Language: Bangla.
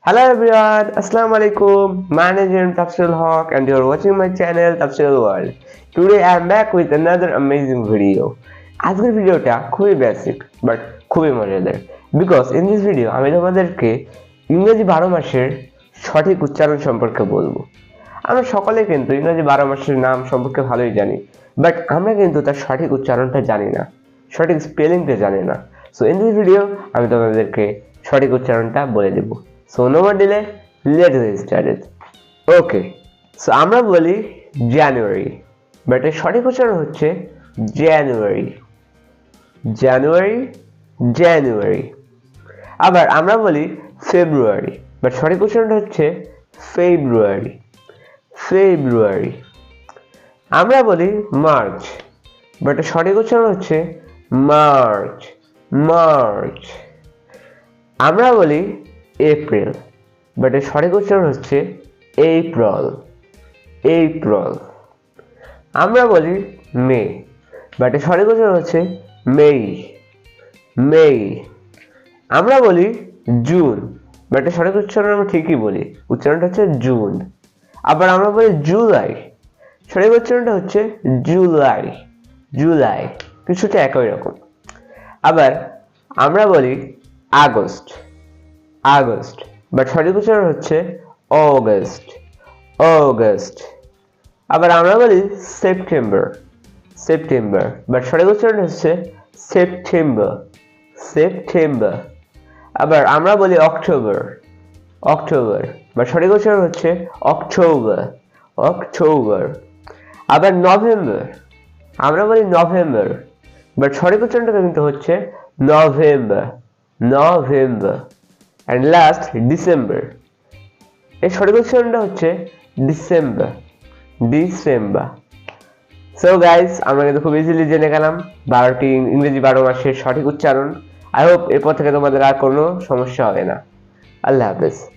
Hello everyone, Assalamu alaikum. My name is Tafsir Hawk and you're watching my channel Tafsir World. Today I am back with another amazing video. আজকের ভিডিওটা খুবই বেসিক বাট খুবই মজাদার বিকজ ইন দিস ভিডিও আমি তোমাদেরকে ইংরেজি 12 মাসের সঠিক উচ্চারণ সম্পর্কে বলবো। আমরা সকলে কিন্তু ইংরেজি 12 মাসের নাম সম্পর্কে ভালোই জানি বাট আমরা কিন্তু তার সঠিক উচ্চারণটা জানি না, সঠিক স্পেলিংটা জানি না। সো ইন দিস ভিডিও আমি তোমাদেরকে সঠিক উচ্চারণটা বলে দেব। So no more delay, let's get started. Okay, so আমরা বলি জানুয়ারি বাট এর সঠিক উচ্চারণ হচ্ছে জানুয়ারি জানুয়ারি জানুয়ারি। আবার আমরা বলি ফেব্রুয়ারি বাট সঠিক উচ্চারণ হচ্ছে ফেব্রুয়ারি ফেব্রুয়ারি। আমরা বলি মার্চ বাট এর সঠিক উচ্চারণ হচ্ছে মার্চ মার্চ। আমরা বলি এপ্রিল বাট এর সঠিক উচ্চারণ হচ্ছে এপ্রিল এপ্রিল। আমরা বলি মে বাট এর সঠিক উচ্চারণ হচ্ছে মেই মেই। আমরা বলি জুন বাট এর সঠিক উচ্চারণ আমরা ঠিকই বলি, উচ্চারণটা হচ্ছে জুন। আবার আমরা বলি জুলাই, সঠিক উচ্চারণটা হচ্ছে জুলাই জুলাই, কিছুটা একই রকম। আবার আমরা বলি আগস্ট আগস্ট বাট সঠিক উচ্চারণ হচ্ছে অগস্ট অগস্ট। আবার আমরা বলি সেপ্টেম্বর সেপ্টেম্বর বাট সঠিক উচ্চারণ হচ্ছে সেপ্টেম্বর সেপ্টেম্বর। আবার আমরা বলি অক্টোবর অক্টোবর বাট সঠিক উচ্চারণ হচ্ছে অক্টোবর অক্টোবর। আবার নভেম্বর আমরা বলি নভেম্বর বাট সঠিক উচ্চারণটা কিন্তু হচ্ছে November November. And last December, এর সঠিক উচ্চারণটা হচ্ছে ডিসেম্বর ডিসেম্বর। সো গাইস, আমরা কিন্তু খুব ইজিলি জেনে গেলাম 12টি ইংরেজি 12 মাসের সঠিক উচ্চারণ। আই হোপ এরপর থেকে তোমাদের আর কোনো সমস্যা হবে না। আল্লাহ হাফেজ।